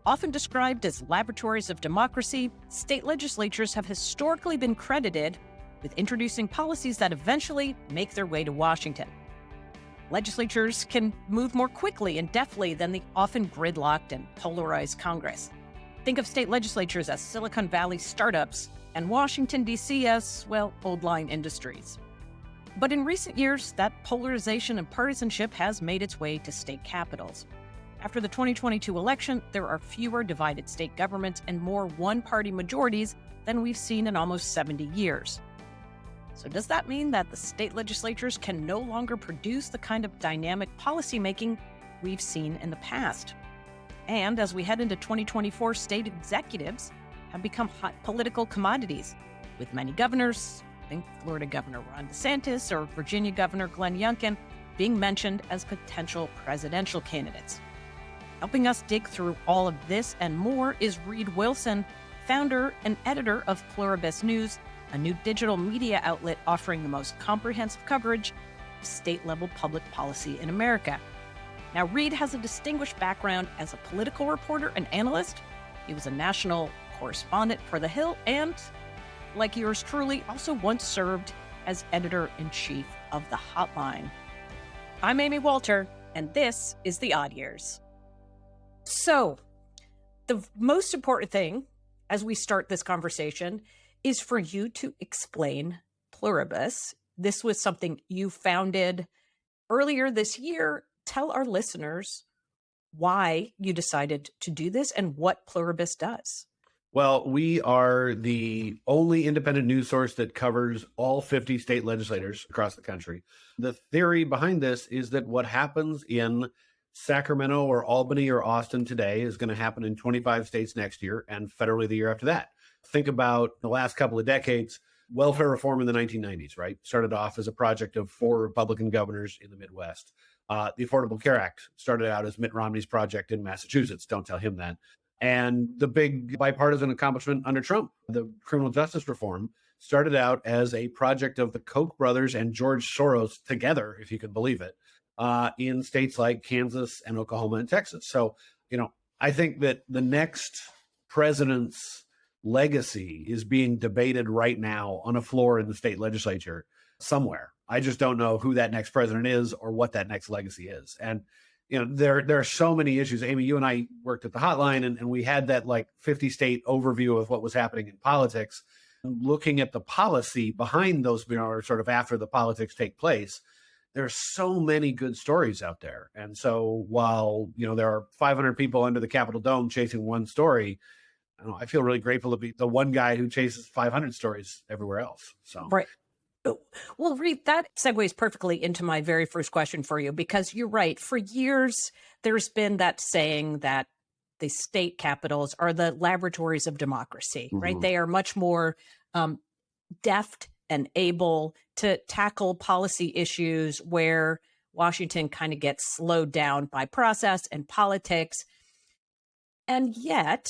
Often described as laboratories of democracy, state legislatures have historically been credited with introducing policies that eventually make their way to Washington. Legislatures can move more quickly and deftly than the often gridlocked and polarized Congress. Think of state legislatures as Silicon Valley startups and Washington, D.C. as, well, old-line industries. But in recent years, that polarization and partisanship has made its way to state capitals. After the 2022 election, there are fewer divided state governments and more one-party majorities than we've seen in almost 70 years. So does that mean that the state legislatures can no longer produce the kind of dynamic policymaking we've seen in the past? And as we head into 2024, state executives have become hot political commodities, with many governors, think Florida Governor Ron DeSantis or Virginia Governor Glenn Youngkin, being mentioned as potential presidential candidates. Helping us dig through all of this and more is Reid Wilson, founder and editor of Pluribus News, a new digital media outlet offering the most comprehensive coverage of state-level public policy in America. Now, Reid has a distinguished background as a political reporter and analyst. He was a national correspondent for The Hill and, like yours truly, also once served as editor-in-chief of The Hotline. I'm Amy Walter, and this is The Odd Years. So, the most important thing as we start this conversation is for you to explain Pluribus. This was something you founded earlier this year. Tell our listeners why you decided to do this and what Pluribus does. Well, we are the only independent news source that covers all 50 state legislators across the country. The theory behind this is that what happens in Sacramento or Albany or Austin today is going to happen in 25 states next year and federally the year after that. Think about the last couple of decades, welfare reform in the 1990s, right? Started off as a project of 4 Republican governors in the Midwest. The Affordable Care Act started out as Mitt Romney's project in Massachusetts. Don't tell him that. And the big bipartisan accomplishment under Trump, the criminal justice reform, started out as a project of the Koch brothers and George Soros together, if you can believe it, in states like Kansas and Oklahoma and Texas. So, I think that the next president's legacy is being debated right now on a floor in the state legislature somewhere. I just don't know who that next president is or what that next legacy is. And, there are so many issues. Amy, you and I worked at the Hotline and we had that 50 state overview of what was happening in politics, looking at the policy behind those, or sort of after the politics take place. There's so many good stories out there. And so while, there are 500 people under the Capitol Dome chasing one story, I feel really grateful to be the one guy who chases 500 stories everywhere else. So, right. Well, Reid, that segues perfectly into my very first question for you, because you're right. For years, there's been that saying that the state capitals are the laboratories of democracy, right? Mhm. They are much more deft and able to tackle policy issues where Washington kind of gets slowed down by process and politics. And yet,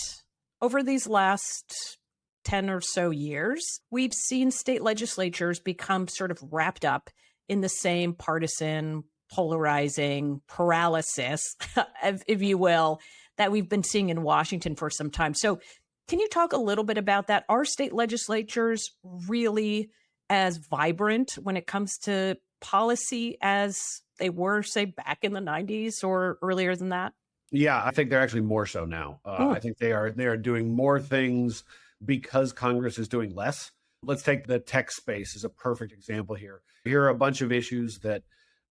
over these last 10 or so years, we've seen state legislatures become sort of wrapped up in the same partisan, polarizing paralysis, if you will, that we've been seeing in Washington for some time. So can you talk a little bit about that? Are state legislatures really as vibrant when it comes to policy as they were, say, back in the 90s or earlier than that? Yeah, I think they're actually more so now. I think they are doing more things because Congress is doing less. Let's take the tech space as a perfect example here. Here are a bunch of issues that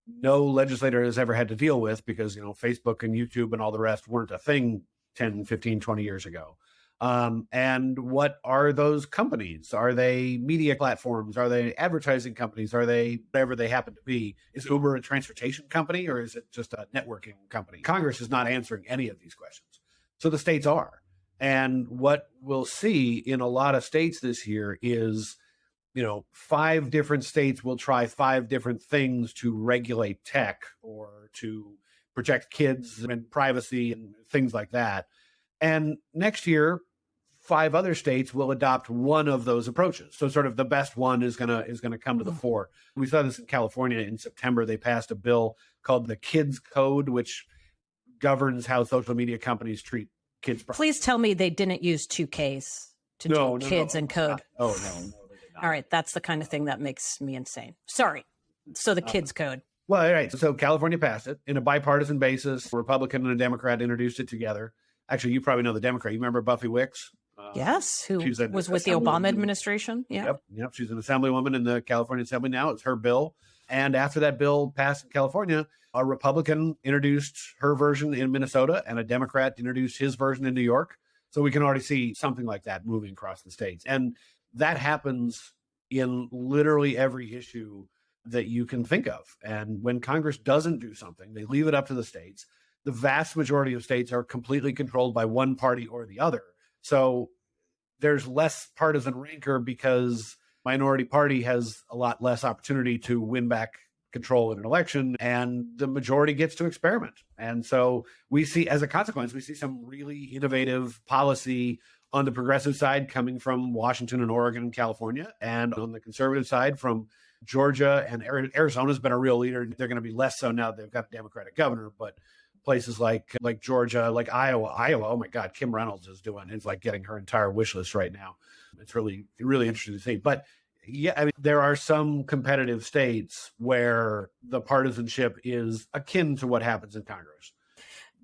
no legislator has ever had to deal with because, Facebook and YouTube and all the rest weren't a thing 10, 15, 20 years ago. And what are those companies? Are they media platforms? Are they advertising companies? Are they whatever they happen to be? Is Uber a transportation company or is it just a networking company? Congress is not answering any of these questions. So the states are. And what we'll see in a lot of states this year is, 5 different states will try 5 different things to regulate tech or to protect kids and privacy and things like that. And next year, 5 other states will adopt one of those approaches. So sort of the best one is gonna come to the fore. We saw this in California in September. They passed a bill called the Kids Code, which governs how social media companies treat kids. Please tell me they didn't use 2Ks to do kids and code. Oh, no, they did not. All right. That's the kind of thing that makes me insane. Sorry. So the kids code. Well, all right. So California passed it in a bipartisan basis. A Republican and a Democrat introduced it together. Actually, you probably know the Democrat. You remember Buffy Wicks? Yes, who was with the Obama administration. Yeah. Yep. She's an assemblywoman in the California Assembly now. It's her bill. And after that bill passed in California, a Republican introduced her version in Minnesota and a Democrat introduced his version in New York. So we can already see something like that moving across the states. And that happens in literally every issue that you can think of. And when Congress doesn't do something, they leave it up to the states. The vast majority of states are completely controlled by one party or the other. So there's less partisan rancor because minority party has a lot less opportunity to win back control in an election, and the majority gets to experiment. And so we see, as a consequence, we see some really innovative policy on the progressive side coming from Washington and Oregon and California, and on the conservative side from Georgia and Arizona's been a real leader. They're going to be less so now that they've got a Democratic governor, but places like Georgia, like Iowa, oh my God, Kim Reynolds is doing, it's like getting her entire wish list right now. It's really interesting to see. But yeah, I mean, there are some competitive states where the partisanship is akin to what happens in Congress.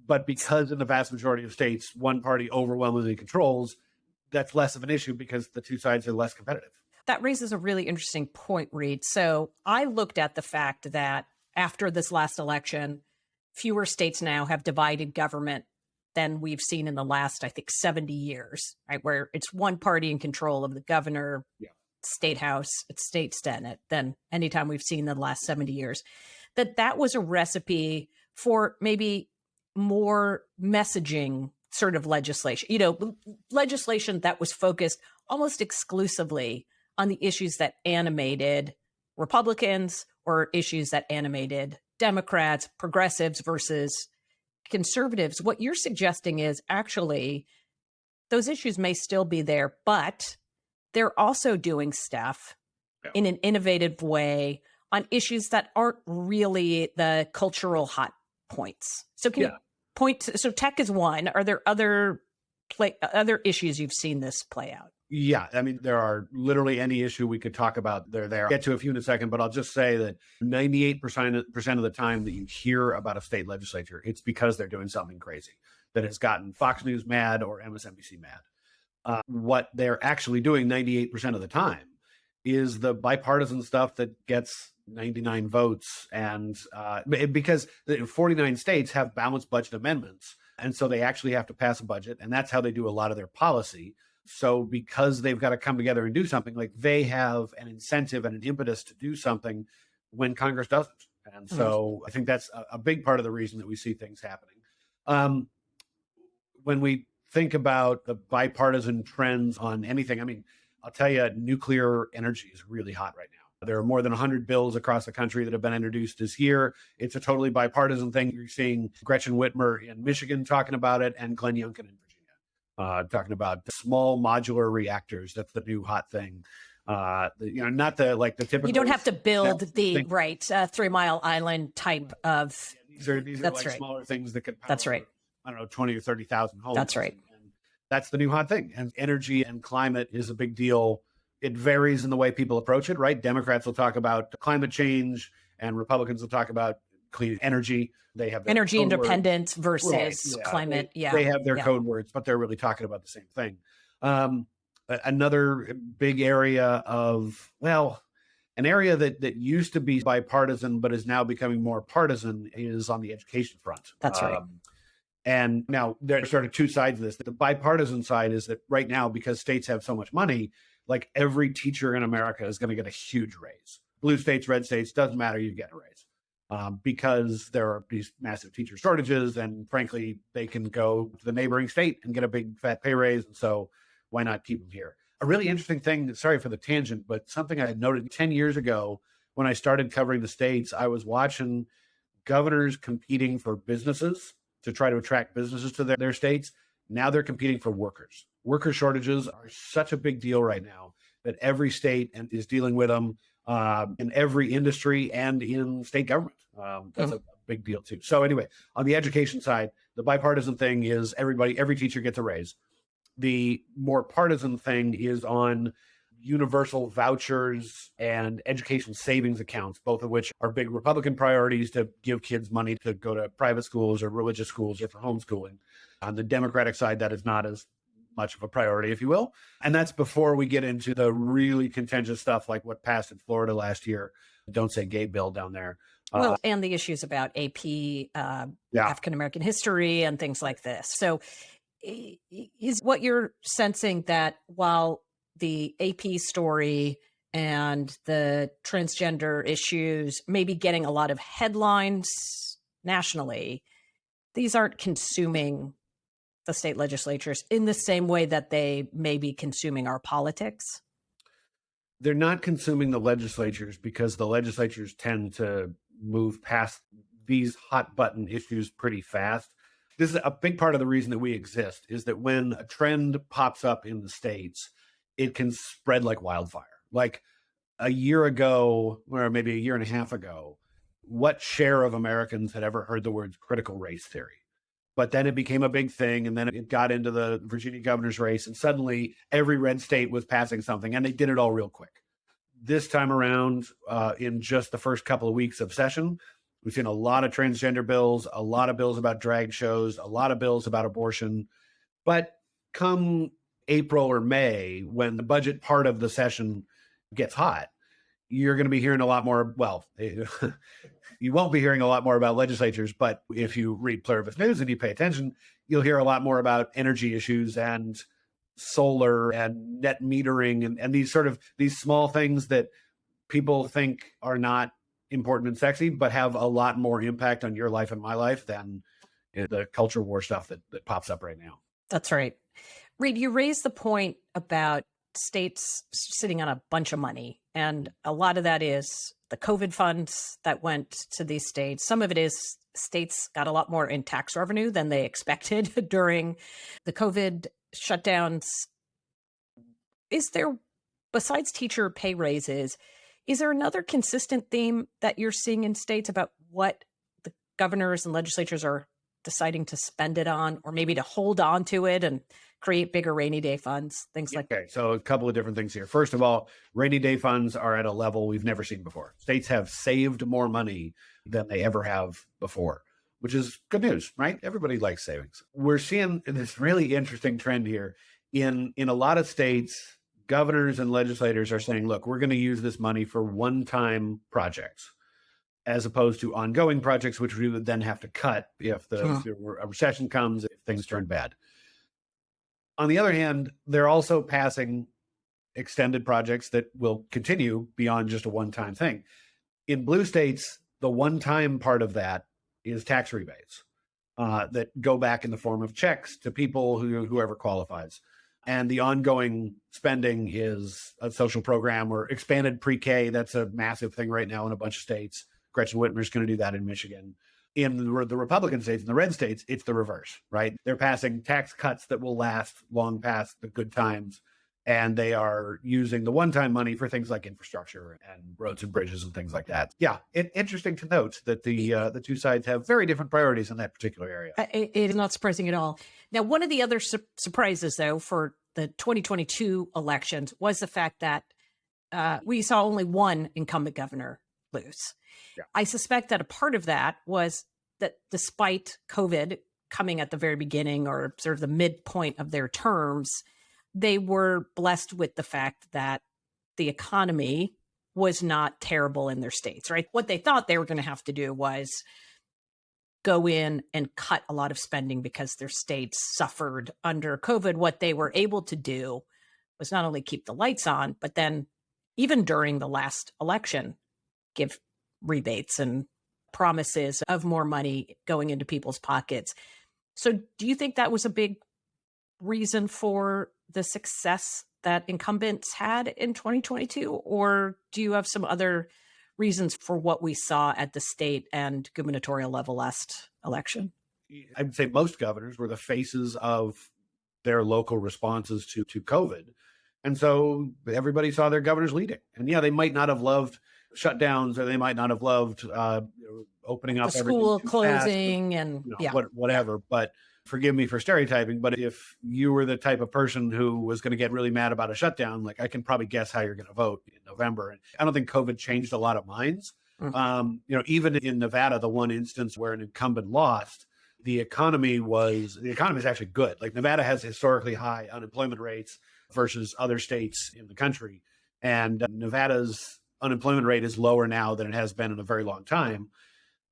But because in the vast majority of states, one party overwhelmingly controls, that's less of an issue because the two sides are less competitive. That raises a really interesting point, Reid. So I looked at the fact that after this last election, fewer states now have divided government than we've seen in the last, I think, 70 years, right? Where it's one party in control of the governor, state house, state senate than anytime we've seen in the last 70 years. That was a recipe for maybe more messaging sort of legislation, legislation that was focused almost exclusively on the issues that animated Republicans or issues that animated Democrats, progressives versus conservatives. What you're suggesting is actually those issues may still be there, but they're also doing stuff in an innovative way on issues that aren't really the cultural hot points. So can you point to, so tech is one. Are there other issues you've seen this play out? Yeah, I mean, there are literally any issue we could talk about. They're there. I'll get to a few in a second, but I'll just say that 98% of the time that you hear about a state legislature, it's because they're doing something crazy that has gotten Fox News mad or MSNBC mad. What they're actually doing 98% of the time is the bipartisan stuff that gets 99 votes. And because the 49 states have balanced budget amendments, and so they actually have to pass a budget, and that's how they do a lot of their policy. So because they've got to come together and do something, like they have an incentive and an impetus to do something when Congress doesn't. And so I think that's a big part of the reason that we see things happening. When we think about the bipartisan trends on anything, I mean, I'll tell you, nuclear energy is really hot right now. There are more than 100 bills across the country that have been introduced this year. It's a totally bipartisan thing. You're seeing Gretchen Whitmer in Michigan talking about it, and Glenn Youngkin in Virginia talking about small modular reactors. That's the new hot thing. Not the typical. You don't have to build the 3 Mile Island type of. These are like smaller things that could power, that's right. I don't know, 20 or 30,000 homes. That's right. And that's the new hot thing. And energy and climate is a big deal. It varies in the way people approach it, right? Democrats will talk about climate change and Republicans will talk about clean energy. They have energy independence versus climate. They have their code words, but they're really talking about the same thing. Another big area an area that used to be bipartisan, but is now becoming more partisan is on the education front. That's right. And now there's sort of two sides of this. The bipartisan side is that right now, because states have so much money, like every teacher in America is going to get a huge raise. Blue states, red states, doesn't matter, you get a raise. Because there are these massive teacher shortages, and frankly, they can go to the neighboring state and get a big fat pay raise. And so why not keep them here? A really interesting thing, sorry for the tangent, but something I had noted 10 years ago when I started covering the states, I was watching governors competing for businesses to try to attract businesses to their states. Now they're competing for workers. Worker shortages are such a big deal right now that every state is dealing with them in every industry and in state government. That's a big deal too. So anyway, on the education side, the bipartisan thing is every teacher gets a raise. The more partisan thing is on universal vouchers and education savings accounts, both of which are big Republican priorities to give kids money to go to private schools or religious schools or for homeschooling. On the Democratic side, that is not as much of a priority, if you will. And that's before we get into the really contentious stuff like what passed in Florida last year. Don't say gay bill down there. Well, and the issues about AP, African-American history and things like this. So is what you're sensing that while the AP story and the transgender issues may be getting a lot of headlines nationally, these aren't consuming the state legislatures in the same way that they may be consuming our politics? They're not consuming the legislatures because the legislatures tend to move past these hot button issues pretty fast. This is a big part of the reason that we exist, is that when a trend pops up in the states, it can spread like wildfire. Like a year ago, or maybe a year and a half ago, what share of Americans had ever heard the words critical race theory? But then it became a big thing, and then it got into the Virginia governor's race, and suddenly every red state was passing something, and they did it all real quick. This time around, in just the first couple of weeks of session, we've seen a lot of transgender bills, a lot of bills about drag shows, a lot of bills about abortion. But come April or May, when the budget part of the session gets hot, you're going to be hearing a lot more. Well, you won't be hearing a lot more about legislatures, but if you read Pluribus News and you pay attention, you'll hear a lot more about energy issues and solar and net metering and these small things that people think are not important and sexy, but have a lot more impact on your life and my life than the culture war stuff that pops up right now. That's right. Reid, you raised the point about states sitting on a bunch of money. And a lot of that is the COVID funds that went to these states. Some of it is states got a lot more in tax revenue than they expected during the COVID shutdowns. Is there, besides teacher pay raises, is there another consistent theme that you're seeing in states about what the governors and legislatures are deciding to spend it on, or maybe to hold on to it and create bigger rainy day funds, things like that? Okay, so a couple of different things here. First of all, rainy day funds are at a level we've never seen before. States have saved more money than they ever have before, which is good news, right? Everybody likes savings. We're seeing this really interesting trend here. In a lot of states, governors and legislators are saying, look, we're going to use this money for one-time projects, as opposed to ongoing projects, which we would then have to cut if a recession comes, if things turn bad. On the other hand, they're also passing extended projects that will continue beyond just a one-time thing. In blue states, the one-time part of that is tax rebates that go back in the form of checks to people whoever qualifies. And the ongoing spending is a social program or expanded pre-K. That's a massive thing right now in a bunch of states. Gretchen Whitmer's going to do that in Michigan. In the Republican states, in the red states, it's the reverse, right? They're passing tax cuts that will last long past the good times. And they are using the one-time money for things like infrastructure and roads and bridges and things like that. Yeah, interesting to note that the two sides have very different priorities in that particular area. It is not surprising at all. Now, one of the other surprises, though, for the 2022 elections was the fact that we saw only one incumbent governor lose. Yeah. I suspect that a part of that was that despite COVID coming at the very beginning or sort of the midpoint of their terms, they were blessed with the fact that the economy was not terrible in their states, right? What they thought they were going to have to do was go in and cut a lot of spending because their states suffered under COVID. What they were able to do was not only keep the lights on, but then even during the last election, give rebates and promises of more money going into people's pockets. So do you think that was a big reason for the success that incumbents had in 2022? Or do you have some other reasons for what we saw at the state and gubernatorial level last election? I would say most governors were the faces of their local responses to COVID. And so everybody saw their governors leading. And yeah, they might not have loved shutdowns, or they might not have loved opening up The everything school too fast, closing and whatever. But forgive me for stereotyping, but if you were the type of person who was going to get really mad about a shutdown, like I can probably guess how you're going to vote in November. And I don't think COVID changed a lot of minds. Even in Nevada, the one instance where an incumbent lost, the economy is actually good. Like Nevada has historically high unemployment rates versus other states in the country. And Nevada's unemployment rate is lower now than it has been in a very long time.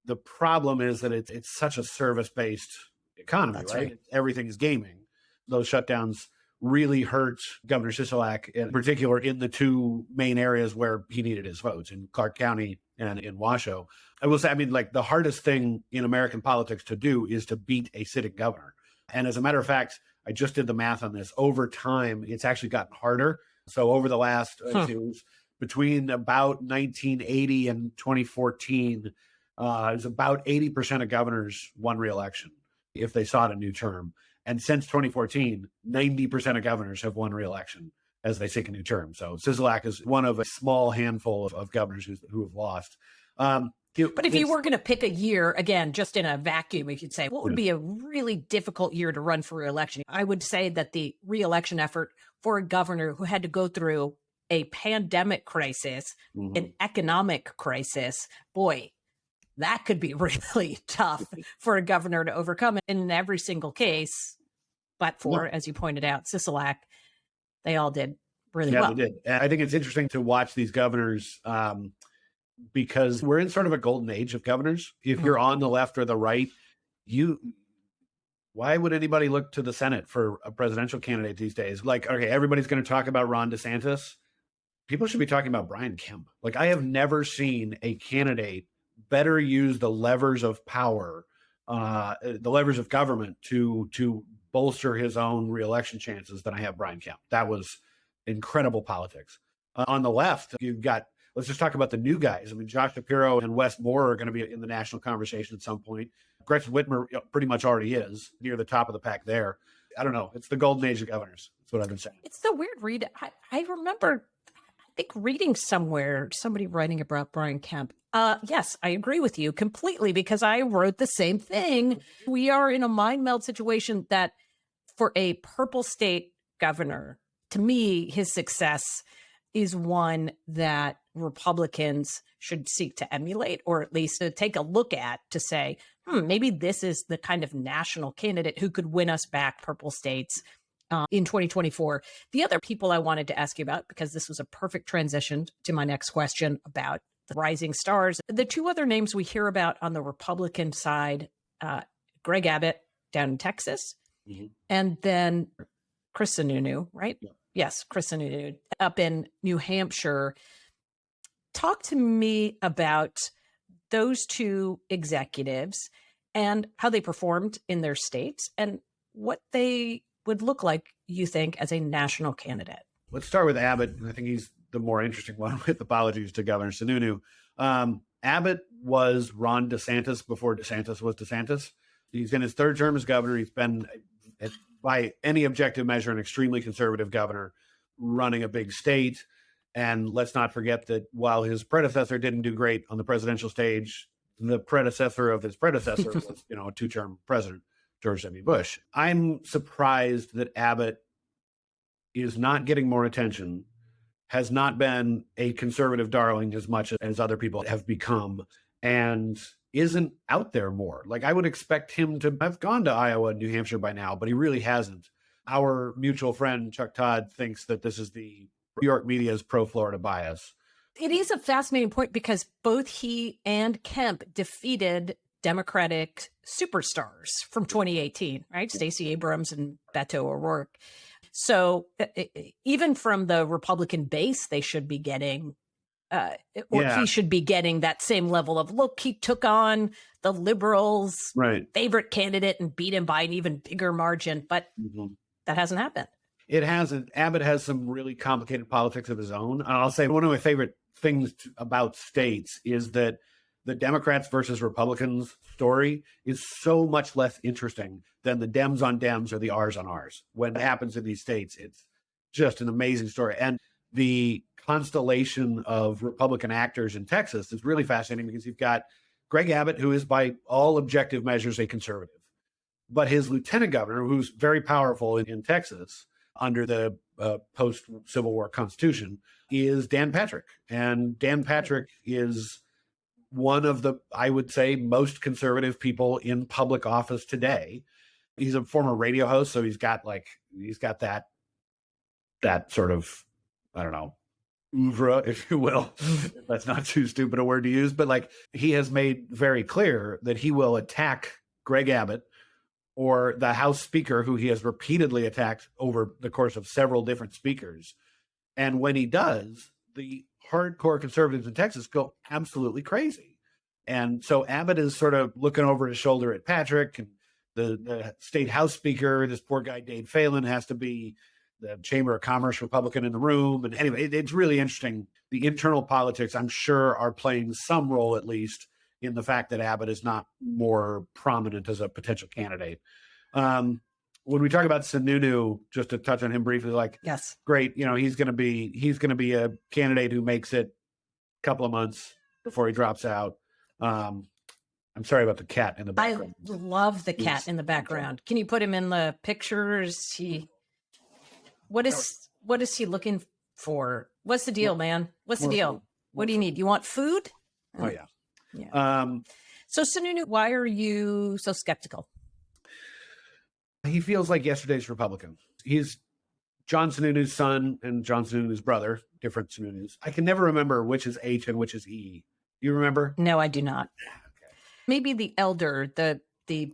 The problem is that it's such a service-based economy, That's right? right. Everything is gaming. Those shutdowns really hurt Governor Sisolak, in particular, in the two main areas where he needed his votes, in Clark County and in Washoe. I will say, I mean, like the hardest thing in American politics to do is to beat a sitting governor. And as a matter of fact, I just did the math on this. Over time, it's actually gotten harder. So over the last, it was between about 1980 and 2014, it was about 80% of governors won re-election if they sought a new term. And since 2014, 90% of governors have won re-election as they seek a new term. So Sisolak is one of a small handful of governors who have lost. But if you were going to pick a year, again, just in a vacuum, if you'd say, what would be a really difficult year to run for re-election? I would say that the re-election effort for a governor who had to go through a pandemic crisis, an economic crisis, boy, that could be really tough for a governor to overcome. In every single case, but for, as you pointed out, Sisolak, they all did really well. Yeah, they did. And I think it's interesting to watch these governors because we're in sort of a golden age of governors. If you're on the left or the right, why would anybody look to the Senate for a presidential candidate these days? Like, okay, everybody's going to talk about Ron DeSantis. People should be talking about Brian Kemp. Like, I have never seen a candidate better use the levers of power, the levers of government to bolster his own reelection chances than I have Brian Kemp. That was incredible politics. On the left, you've got, let's just talk about the new guys. I mean, Josh Shapiro and Wes Moore are going to be in the national conversation at some point. Gretchen Whitmer pretty much already is near the top of the pack there. I don't know. It's the golden age of governors. That's what I've been saying. It's so weird, Reid. I remember, I think, reading somewhere, somebody writing about Brian Kemp. Yes, I agree with you completely because I wrote the same thing. We are in a mind meld situation that for a purple state governor, to me, his success is one that Republicans should seek to emulate, or at least to take a look at to say, maybe this is the kind of national candidate who could win us back purple states in 2024. The other people I wanted to ask you about, because this was a perfect transition to my next question about the rising stars. The two other names we hear about on the Republican side, Greg Abbott down in Texas, and then Chris Sununu, right? Yeah. Yes, Chris Sununu up in New Hampshire. Talk to me about those two executives and how they performed in their states and what they would look like, you think, as a national candidate. Let's start with Abbott. I think he's the more interesting one, with apologies to Governor Sununu. Abbott was Ron DeSantis before DeSantis was DeSantis. He's in his third term as governor. He's been, by any objective measure, an extremely conservative governor running a big state. And let's not forget that while his predecessor didn't do great on the presidential stage, the predecessor of his predecessor was, a two-term president, George W. Bush. I'm surprised that Abbott is not getting more attention, has not been a conservative darling as much as other people have become, and isn't out there more. Like, I would expect him to have gone to Iowa and New Hampshire by now, but he really hasn't. Our mutual friend, Chuck Todd, thinks that this is the New York media's pro-Florida bias. It is a fascinating point because both he and Kemp defeated Democratic superstars from 2018, right? Stacey Abrams and Beto O'Rourke. So even from the Republican base, they should be getting, he should be getting that same level of, look, he took on the liberals' favorite candidate and beat him by an even bigger margin. But that hasn't happened. It hasn't. Abbott has some really complicated politics of his own. And I'll say one of my favorite things about states is that the Democrats versus Republicans story is so much less interesting than the Dems on Dems or the Rs on Rs. When it happens in these states, it's just an amazing story. And the constellation of Republican actors in Texas is really fascinating because you've got Greg Abbott, who is by all objective measures a conservative, but his lieutenant governor, who's very powerful in Texas under the post-Civil War Constitution, is Dan Patrick. And Dan Patrick is one of the, I would say, most conservative people in public office today. He's a former radio host, so he's got that sort of, I don't know, oeuvre, if you will. That's not too stupid a word to use, but like he has made very clear that he will attack Greg Abbott or the House Speaker, who he has repeatedly attacked over the course of several different speakers. And when he does, the hardcore conservatives in Texas go absolutely crazy. And so Abbott is sort of looking over his shoulder at Patrick, and the state House Speaker, this poor guy, Dade Phelan, has to be the Chamber of Commerce Republican in the room. And anyway, it's really interesting. The internal politics, I'm sure, are playing some role, at least, in the fact that Abbott is not more prominent as a potential candidate. When we talk about Sununu, just to touch on him briefly, like, yes, great, he's going to be a candidate who makes it a couple of months before he drops out. I'm sorry about the cat in the background. I love the cat in the background. Can you put him in the pictures? What is he looking for? What's the deal, man? What's the deal? What do you need? You want food? Oh yeah. Yeah. So Sununu, why are you so skeptical? He feels like yesterday's Republican. He's John Sununu's son and John Sununu's brother, different Sununus. I can never remember which is H and which is E. You remember? No, I do not. Okay. Maybe the elder, the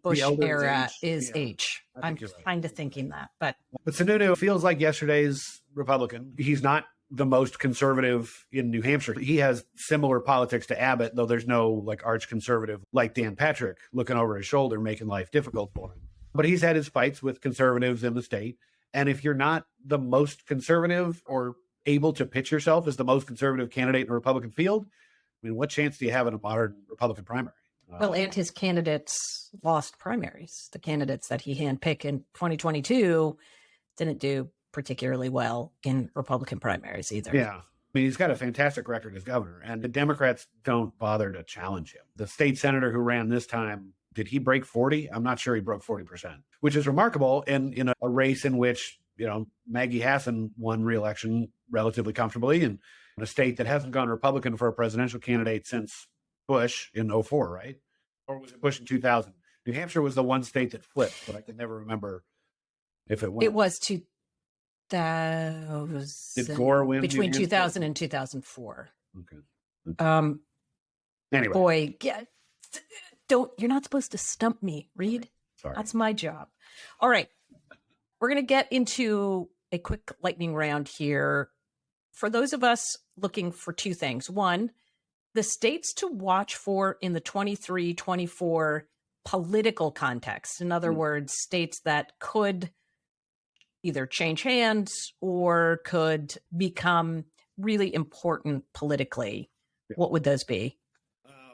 Bush era is yeah, H. I'm kind of thinking that. But Sununu feels like yesterday's Republican. He's not the most conservative in New Hampshire. He has similar politics to Abbott, though there's no like arch conservative like Dan Patrick looking over his shoulder, making life difficult for him. But he's had his fights with conservatives in the state. And if you're not the most conservative or able to pitch yourself as the most conservative candidate in the Republican field, I mean, what chance do you have in a modern Republican primary? Well, and his candidates lost primaries. The candidates that he handpicked in 2022 didn't do particularly well in Republican primaries either. Yeah. I mean, he's got a fantastic record as governor, and the Democrats don't bother to challenge him. The state senator who ran this time, did he break 40? I'm not sure he broke 40%, which is remarkable in a race in which, Maggie Hassan won re-election relatively comfortably, and in a state that hasn't gone Republican for a presidential candidate since Bush in 2004, right? Or was it Bush in 2000? New Hampshire was the one state that flipped, but I can never remember if it went. It was Did Gore win between 2000 and 2004. Okay. Anyway. Boy, you're not supposed to stump me, Reid. Sorry. That's my job. All right. We're going to get into a quick lightning round here. For those of us looking for two things. One, the states to watch for in the 23-24 political context. In other words, states that could either change hands or could become really important politically. Yeah. What would those be?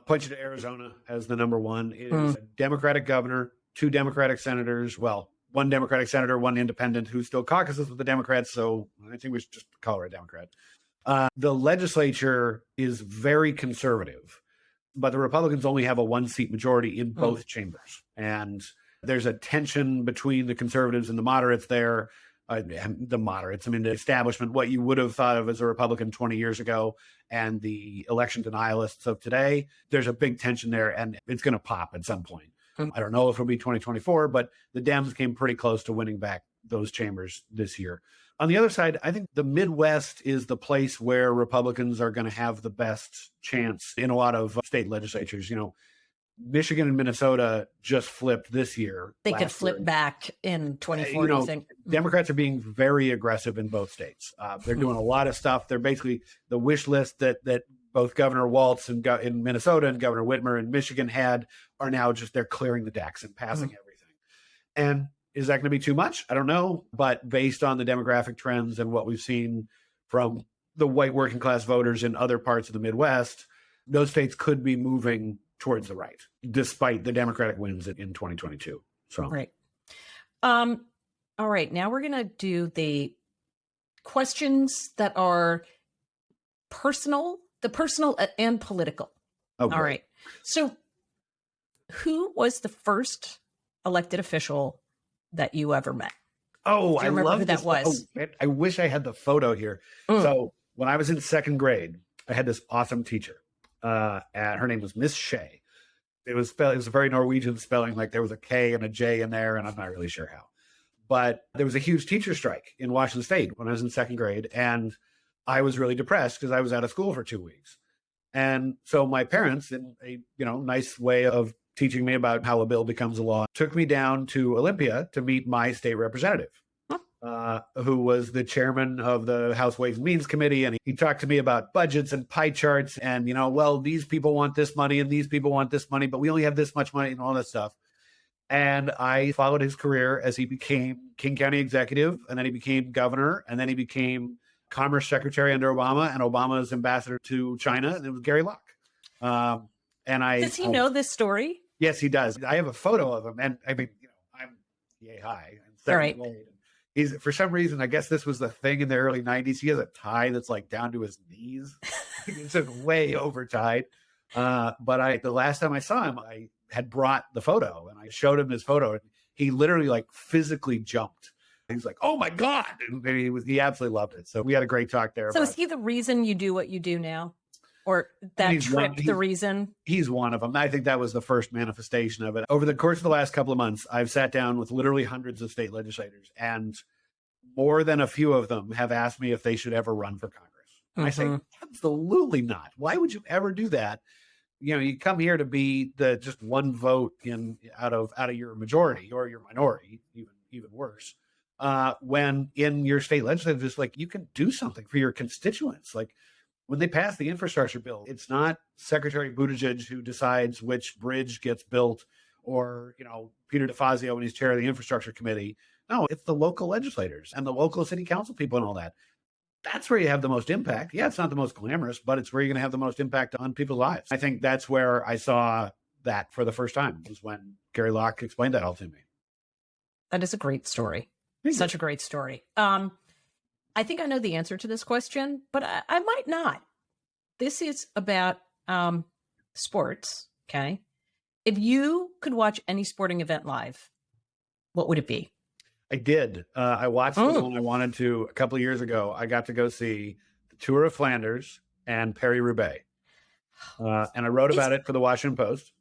Point you to Arizona as the number one. It is a Democratic governor, 2 Democratic senators. Well, 1 Democratic senator, 1 independent who still caucuses with the Democrats. So I think we should just call her a Democrat. The legislature is very conservative, but the Republicans only have a 1-seat majority in both chambers. And there's a tension between the conservatives and the moderates there. The establishment, what you would have thought of as a Republican 20 years ago, and the election denialists of today. There's a big tension there, and it's going to pop at some point. I don't know if it'll be 2024, but the Dems came pretty close to winning back those chambers this year. On the other side, I think the Midwest is the place where Republicans are going to have the best chance in a lot of state legislatures. Michigan and Minnesota just flipped this year. They could flip back in 2040. Democrats are being very aggressive in both states. They're doing a lot of stuff. They're basically the wish list that both Governor Walz in Minnesota and Governor Whitmer in Michigan had are now they're clearing the decks and passing everything. And is that going to be too much? I don't know. But based on the demographic trends and what we've seen from the white working class voters in other parts of the Midwest, those states could be moving towards the right, despite the Democratic wins in 2022. So right. All right. Now we're going to do the questions that are personal and political. Oh, All great. right. So who was the first elected official that you ever met? Oh, Do I you remember love who that this. was? Oh, I wish I had the photo here. So when I was in second grade, I had this awesome teacher. And her name was Miss Shea. It was a very Norwegian spelling, like there was a K and a J in there, and I'm not really sure how. But there was a huge teacher strike in Washington State when I was in second grade, and I was really depressed because I was out of school for 2 weeks. And so my parents, in a nice way of teaching me about how a bill becomes a law, took me down to Olympia to meet my state representative, who was the chairman of the House Ways and Means Committee. And he talked to me about budgets and pie charts and, well, these people want this money and these people want this money, but we only have this much money and all that stuff. And I followed his career as he became King County executive, and then he became governor, and then he became Commerce Secretary under Obama, and Obama's ambassador to China, and it was Gary Locke. Does he know this story? Yes, he does. I have a photo of him, and I mean, I'm yay high. All right. He's, for some reason, I guess this was the thing in the early 90s. He has a tie that's like down to his knees. It's just way over tied. But the last time I saw him, I had brought the photo, and I showed him his photo, and he literally like physically jumped. He's like, "Oh my God!" And he absolutely loved it. So we had a great talk there. So is he the reason you do what you do now, or that trip the reason? He's one of them. I think that was the first manifestation of it. Over the course of the last couple of months, I've sat down with literally hundreds of state legislators, and more than a few of them have asked me if they should ever run for Congress. I say, absolutely not. Why would you ever do that? You come here to be the just one vote out of your majority or your minority, even worse. When in your state legislature, it's like you can do something for your constituents. Like when they pass the infrastructure bill, it's not Secretary Buttigieg who decides which bridge gets built, or Peter DeFazio when he's chair of the infrastructure committee. No, it's the local legislators and the local city council people and all that. That's where you have the most impact. Yeah, it's not the most glamorous, but it's where you're going to have the most impact on people's lives. I think that's where I saw that for the first time, was when Gary Locke explained that all to me. That is a great story. Such a great story. I think I know the answer to this question, but I might not. This is about sports, okay? If you could watch any sporting event live, what would it be? I did. I watched the one I wanted to a couple of years ago. I got to go see the Tour of Flanders and Paris-Roubaix. And I wrote about it for the Washington Post,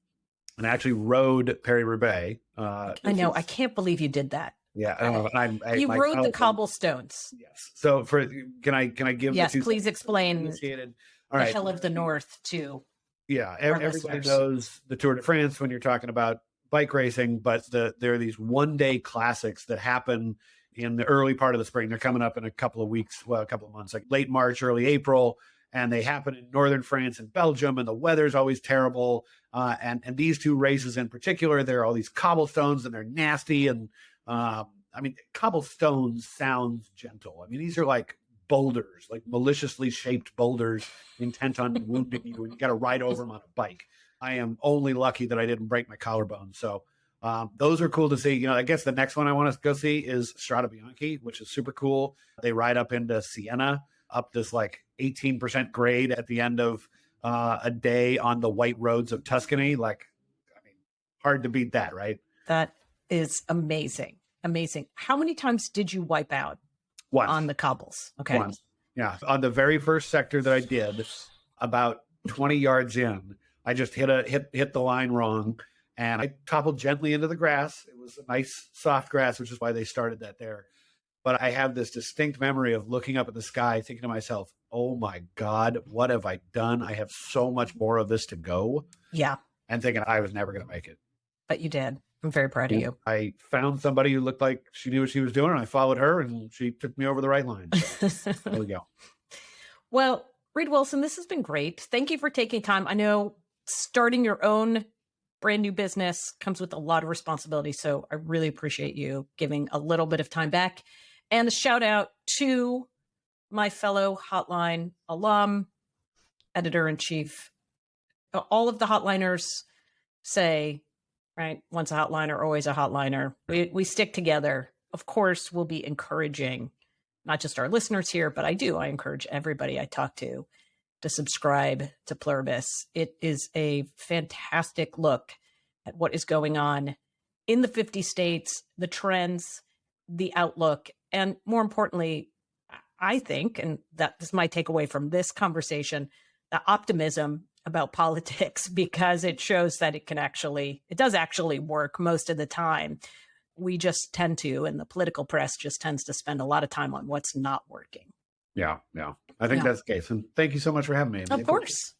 and I actually rode Paris-Roubaix. I know. I can't believe you did that. Yeah. You rode the cobblestones. Yes. So can I give? Yes, please explain the right. Hell of the North to. Yeah. Everybody knows the Tour de France when you're talking about bike racing, but there are these one-day classics that happen in the early part of the spring. They're coming up in a couple of weeks, a couple of months, like late March, early April, and they happen in northern France and Belgium, and the weather's always terrible. And these two races in particular, there are all these cobblestones, and they're nasty. And cobblestones sounds gentle. I mean, these are like boulders, like maliciously shaped boulders intent on wounding you, and you got to ride over them on a bike. I am only lucky that I didn't break my collarbone. So those are cool to see. I guess the next one I want to go see is Strada Bianchi, which is super cool. They ride up into Siena, up this like 18% grade at the end of a day on the white roads of Tuscany. Hard to beat that, right? That is amazing. Amazing. How many times did you wipe out on the cobbles? Okay. Once. Yeah. On the very first sector that I did, about 20 yards in, I just hit the line wrong, and I toppled gently into the grass. It was a nice soft grass, which is why they started that there. But I have this distinct memory of looking up at the sky, thinking to myself, "Oh my God, what have I done? I have so much more of this to go." Yeah. And thinking I was never going to make it. But you did. I'm very proud of you. I found somebody who looked like she knew what she was doing, and I followed her, and she took me over the right line. So there we go. Well, Reid Wilson, this has been great. Thank you for taking time. I know starting your own brand new business comes with a lot of responsibility. So I really appreciate you giving a little bit of time back. And a shout out to my fellow Hotline alum, editor-in-chief. All of the Hotliners say, right, once a hotliner, always a hotliner. We stick together. Of course, we'll be encouraging not just our listeners here, but I encourage everybody I talk to subscribe to Pluribus. It is a fantastic look at what is going on in the 50 states, the trends, the outlook, and more importantly, I think, and that is my takeaway from this conversation, the optimism about politics, because it shows that it does actually work most of the time. We just tend to, and the political press just tends to spend a lot of time on what's not working. Yeah. I think that's the case. And thank you so much for having me. Of course.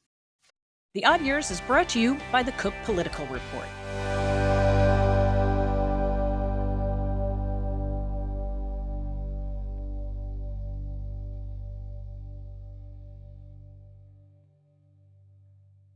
The Odd Years is brought to you by the Cook Political Report.